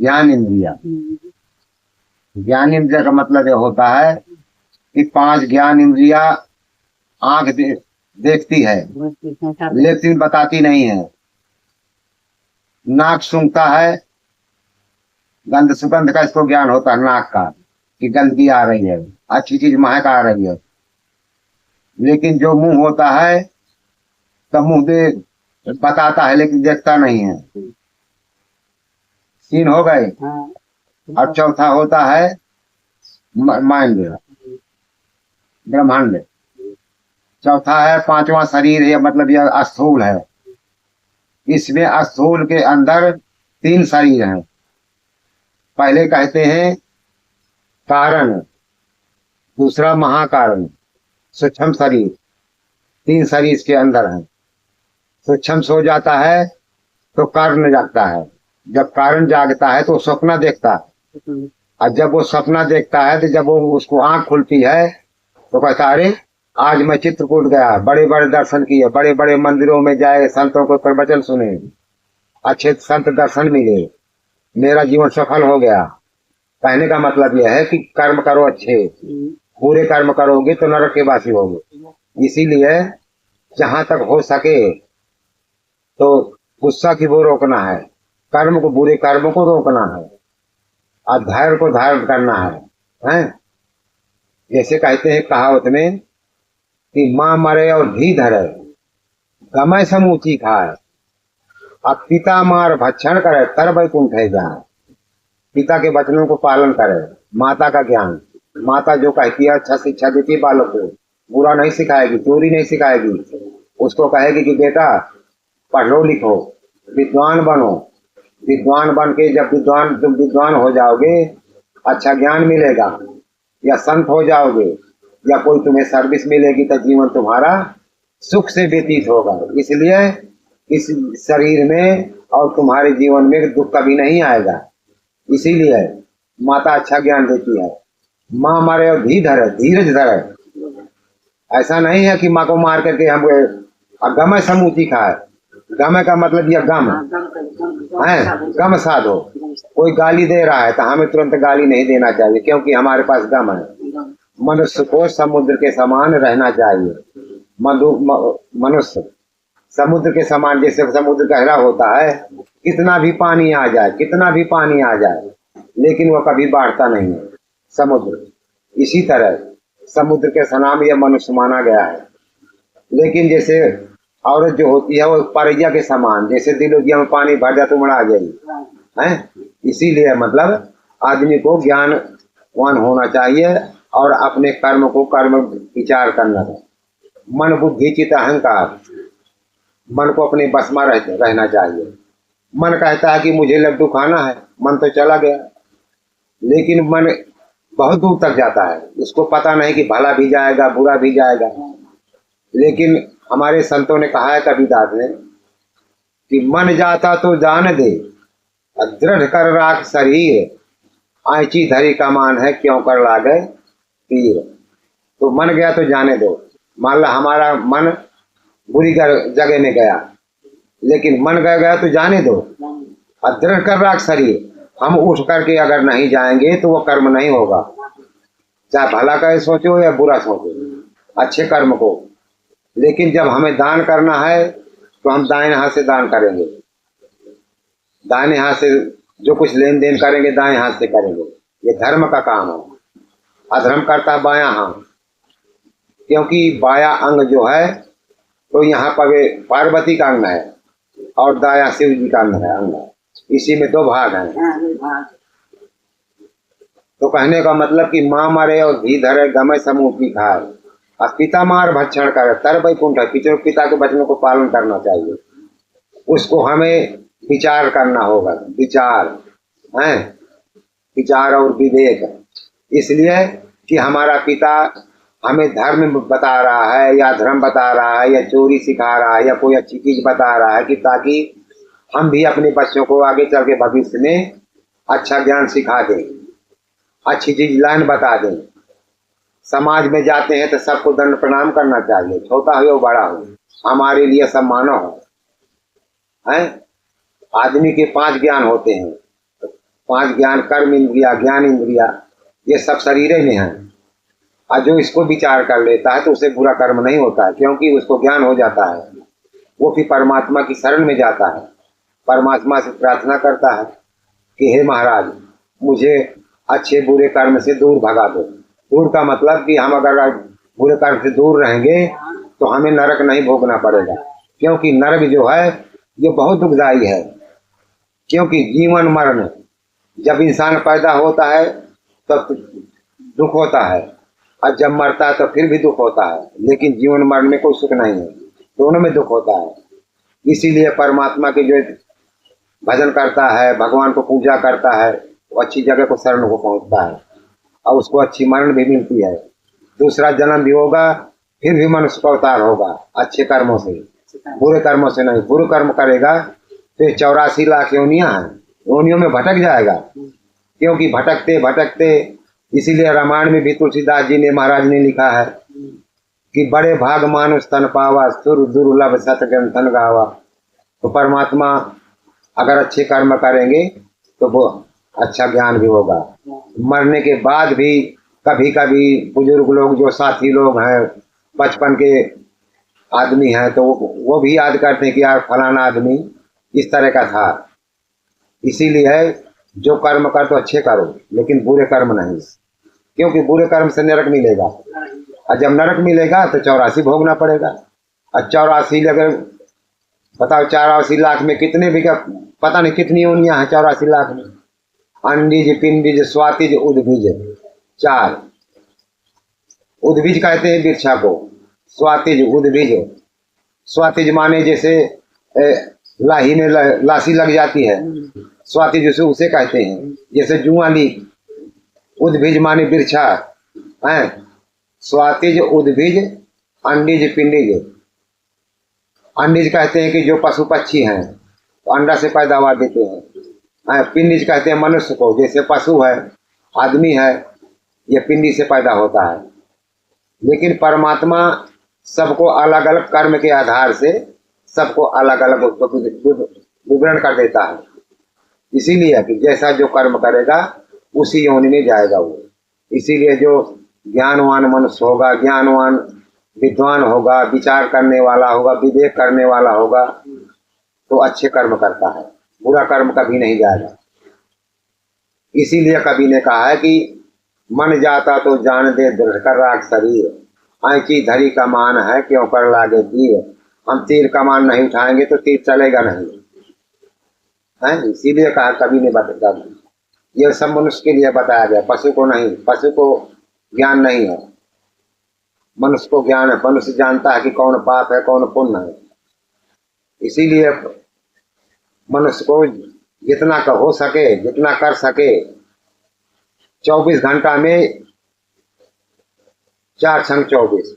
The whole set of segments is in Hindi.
ज्ञान इंद्रिया। ज्ञान इंद्रिया का मतलब ये होता है कि पांच ज्ञान इंद्रिया आंख देखती है लेकिन बताती नहीं है। नाक सूंघता है, गंध सुगंध का इसको ज्ञान होता है नाक का कि गंदगी आ रही है, अच्छी चीज महक आ रही है। लेकिन जो मुंह होता है तो मुंह देख बताता है लेकिन देखता नहीं है। तीन हो गए। और चौथा होता है माइंड, ब्रह्मांड। चौथा है पांचवा शरीर है, मतलब यह स्थूल है। इसमें स्थूल के अंदर तीन शरीर हैं। पहले कहते हैं कारण, दूसरा महाकारण, सूक्ष्म शरीर। तीन शरीर इसके अंदर है। सूक्ष्म सो जाता है तो कारण जागता है। जब कारण जागता है तो सपना देखता है। और जब वो सपना देखता है तो जब वो उसको आंख खुलती है तो कहता अरे आज मैं चित्रकूट गया, बड़े बड़े दर्शन किए, बड़े बड़े मंदिरों में जाए, संतों को प्रवचन सुने, अच्छे संत दर्शन मिले, मेरा जीवन सफल हो गया। कहने का मतलब यह है कि कर्म करो अच्छे, बुरे कर्म करोगे तो नरक के वासी होगे। इसीलिए जहां तक हो सके तो गुस्सा की वो रोकना है, कर्म को, बुरे कर्म को रोकना है, और धैर्य को धारण करना है। जैसे कहते हैं कहावत में कि मां मरे और घी धरे, गमय समूची खाए, अब पिता मार भक्षण करे, तर वैकुंठ जाए। पिता के वचनों को पालन करे, माता का ज्ञान, माता जो कहती है अच्छा शिक्षा देती है बालक को, बुरा नहीं सिखाएगी, चोरी नहीं सिखाएगी, उसको कहेगी कि बेटा पढ़ो लिखो, विद्वान बनो। विद्वान बन के जब तुम विद्वान हो जाओगे, अच्छा ज्ञान मिलेगा, या संत हो जाओगे, या कोई तुम्हें सर्विस मिलेगी, तो जीवन तुम्हारा सुख से व्यतीत होगा। इसलिए इस शरीर में और तुम्हारे जीवन में दुख कभी नहीं आएगा। इसीलिए माता अच्छा ज्ञान देती है। माँ मारे और धी धरे, धीरज धरे। ऐसा नहीं है कि माँ को मार करके हम गम समूची खाए। गम का मतलब यह गम है, गम साधो। कोई गाली दे रहा है तो हमें तुरंत गाली नहीं देना चाहिए, क्योंकि हमारे पास गम है। मनुष्य को समुद्र के समान रहना चाहिए। मनुष्य समुद्र के समान, जैसे समुद्र गहरा होता है, कितना भी पानी आ जाए, कितना भी पानी आ जाए, लेकिन वह कभी बाढ़ता नहीं है समुद्र। इसी तरह समुद्र के समान यह मनुष्य माना गया है। लेकिन जैसे औरत जो होती है वो परिया के समान, जैसे दिलोजिया में पानी भर जाए तो उमड़ा जाएगी है। इसीलिए मतलब आदमी को ज्ञानवान होना चाहिए और अपने कर्म को कर्म विचार करना है। मन बुद्धि चित्त अहंकार, मन को अपने बस में रहना चाहिए। मन कहता है कि मुझे लड्डू खाना है, मन तो चला गया, लेकिन मन बहुत दूर तक जाता है, उसको पता नहीं कि भला भी जाएगा बुरा भी जाएगा। लेकिन हमारे संतों ने कहा है कबीरदास ने कि मन जाता तो जान दे, दृढ़ कर राख शरीर, आँची धरी कमान है क्यों कर लागे तीर। तो मन गया तो जाने दो। मान लो हमारा मन बुरी जगह में गया, लेकिन मन गया तो जाने दो, और दृढ़ कर राख शरीर। हम उठ करके अगर नहीं जाएंगे तो वो कर्म नहीं होगा, चाहे भला का सोचो या बुरा सोचो, अच्छे कर्म को। लेकिन जब हमें दान करना है तो हम दाहिने हाथ से दान करेंगे, दाहिने हाथ से जो कुछ लेन देन करेंगे दाएं हाथ से करेंगे, ये धर्म का काम है। अधर्म करता बायां हाथ, क्योंकि बाया अंग जो है तो यहाँ पर पार्वती का अंग है और दाया शिव जी का अंग है। इसी में दो भाग हैं। तो कहने का मतलब कि माँ मारे और घी धरे, गमे समूह की खाए, और पिता मार भक्षण करे, तर वैकुंठ। पिता के वचनों को पालन करना चाहिए, उसको हमें विचार करना होगा। विचार है, विचार और विवेक। इसलिए कि हमारा पिता हमें धर्म बता रहा है या धर्म बता रहा है या चोरी सिखा रहा है या कोई अच्छी चीज बता रहा है, कि ताकि हम भी अपने बच्चों को आगे चल के भविष्य में अच्छा ज्ञान सिखा दें, अच्छी चीज लाइन बता दें। समाज में जाते हैं तो सबको दंड प्रणाम करना चाहिए, छोटा हो या बड़ा हो, हमारे लिए सब मानव है। आदमी के 5 ज्ञान होते हैं, 5 ज्ञान कर्म इंद्रिया, ज्ञान इंद्रिया, ये सब शरीर में है। और जो इसको विचार कर लेता है तो उसे बुरा कर्म नहीं होता है, क्योंकि उसको ज्ञान हो जाता है। वो फिर परमात्मा की शरण में जाता है, परमात्मा से प्रार्थना करता है कि हे महाराज, मुझे अच्छे बुरे कर्म से दूर भगा दो। दूर का मतलब कि हम अगर बुरे कर्म से दूर रहेंगे तो हमें नरक नहीं भोगना पड़ेगा, क्योंकि नरक जो है ये बहुत दुखदायी है। क्योंकि जीवन मरण, जब इंसान पैदा होता है तब दुख होता है, और जब मरता है तो फिर भी दुख होता है, लेकिन जीवन मरण में कोई सुख नहीं है, दोनों में दुख होता है। इसीलिए परमात्मा के जो भजन करता है, भगवान को पूजा करता है, वो अच्छी जगह को शरण को पहुंचता है और उसको अच्छी मरण भी मिलती है। दूसरा जन्म भी होगा, फिर भी मनुष्य का अवतार होगा अच्छे कर्मों से, बुरे कर्मों से नहीं। बुरे कर्म करेगा तो 84 लाख योनियां हैं, योनियों में भटक जाएगा। क्योंकि भटकते भटकते, इसीलिए रामायण में भी तुलसीदास जी ने, महाराज ने लिखा है कि बड़े भाग मानुष तन पावा, सुर दुर्लभ सत ग्रंथन गावा। तो परमात्मा अगर अच्छे कर्म करेंगे तो वो अच्छा ज्ञान भी होगा। मरने के बाद भी कभी कभी बुजुर्ग लोग, जो साथी लोग हैं, बचपन के आदमी हैं, तो वो भी याद करते हैं कि यार फलाना आदमी इस तरह का था। इसीलिए जो कर्म कर तो अच्छे करो, लेकिन बुरे कर्म नहीं, क्योंकि बुरे कर्म से नरक मिलेगा, और जब नरक मिलेगा तो 84 भोगना पड़ेगा। और 84 अगर बताओ, 84 लाख में कितने भी, पता नहीं कितनी योनियां हैं 84 लाख में। अंडिज, पिंडिज, स्वातिज, उद्भिज, 4। उद्भिज कहते हैं वृक्षा को, स्वातिज, उद्भिज। स्वातिज माने जैसे लाही में लासी लग जाती है, स्वातिज जैसे उसे कहते हैं, जैसे जुआली। उद्भिज माने वृक्षा है, स्वातिज, उद्भिज, अंडिज, पिंडिज। अंडिज कहते हैं कि जो पशु पक्षी हैं तो अंडा से पैदावार देते हैं। पिंडिज कहते हैं मनुष्य को, जैसे पशु है, आदमी है, ये पिंडी से पैदा होता है। लेकिन परमात्मा सबको अलग अलग कर्म के आधार से सबको अलग अलग विवरण कर देता है। इसीलिए कि जैसा जो कर्म करेगा उसी योनि में जाएगा वो। इसीलिए जो ज्ञानवान मनुष्य होगा, ज्ञानवान विद्वान होगा, विचार करने वाला होगा, विवेक करने वाला होगा, तो अच्छे कर्म करता है, बुरा कर्म कभी नहीं जाएगा। इसीलिए कवि ने कहा है कि मन जाता तो जान दे दृढ़ कर राख शरीर, ऐची धरी का मान है क्यों कर लागे तीर। हम तीर का मान नहीं उठाएंगे तो तीर चलेगा नहीं है। इसीलिए कहा कवि ने बता, यह सब मनुष्य के लिए बताया गया, पशु को नहीं। पशु को ज्ञान नहीं है, मनुष्य को ज्ञान है। मनुष्य जानता है कि कौन पाप है, कौन पुण्य है। इसीलिए मनुष्य को जितना का हो सके, जितना कर सके, 24 घंटा में 4 क्षण 24,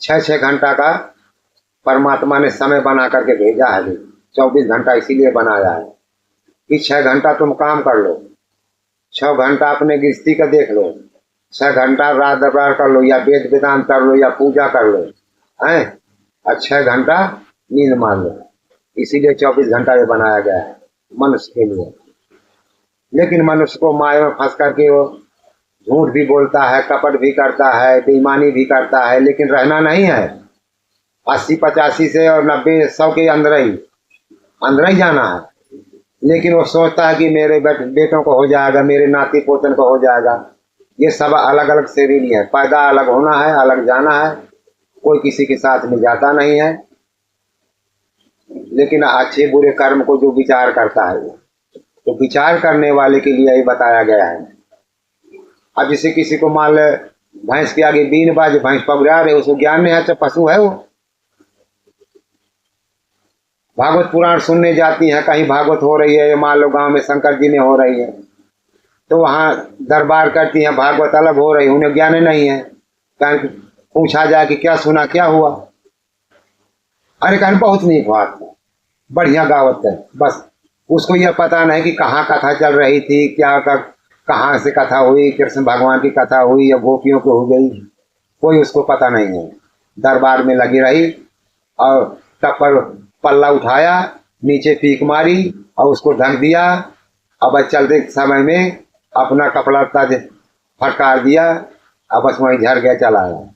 6 घंटा का परमात्मा ने समय बना करके भेजा है। 24 घंटा इसीलिए बनाया है कि 6 घंटा तुम काम कर लो, 6 घंटा अपने गृहस्थी का देख लो, 6 घंटा रात दरबार कर लो, या वेद वेदांत कर लो, या पूजा कर लो, हैं, और 6 घंटा नींद मार लो। इसीलिए 24 घंटा ये बनाया गया है मनुष्य के लिए। लेकिन मनुष्य को माया में फंस करके वो झूठ भी बोलता है, कपट भी करता है, बेईमानी भी करता है, लेकिन रहना नहीं है। 80, 85 से और 90, 100 के अंदर ही जाना है। लेकिन वो सोचता है कि मेरे बेटों को हो जाएगा, मेरे नाती पोतन को हो जाएगा। ये सब अलग अलग श्रेणी है, पैदा अलग होना है, अलग जाना है, कोई किसी के साथ में जाता नहीं है। लेकिन अच्छे बुरे कर्म को जो विचार करता है, तो विचार करने वाले के लिए ही बताया गया है। अब जैसे किसी को मान ले भैंस के आगे बीन बाज, भैंस पगड़ा रहे, उसको ज्ञान नहीं है, तो पशु है वो। भागवत पुराण सुनने जाती हैं, कहीं भागवत हो रही है, मान लो गांव में शंकर जी ने हो रही है, तो वहां दरबार करती हैं, भागवत अलग हो रही है, उन्हें ज्ञान नहीं है। कहीं पूछा जाए कि क्या सुना, क्या हुआ, अरे कहीं बहुत नीक बात है, बढ़िया गावत है, बस उसको यह पता नहीं कि कहाँ कथा चल रही थी, क्या कहाँ से कथा हुई, कृष्ण भगवान की कथा हुई या गोपियों को हो गई, कोई उसको पता नहीं है। दरबार में लगी रही और तब पर पल्ला उठाया, नीचे पीक मारी और उसको ढक दिया अब चलते समय में अपना कपड़ा लत्ता फटकार दिया, अब बस वहीं झड़ गया, चला गया।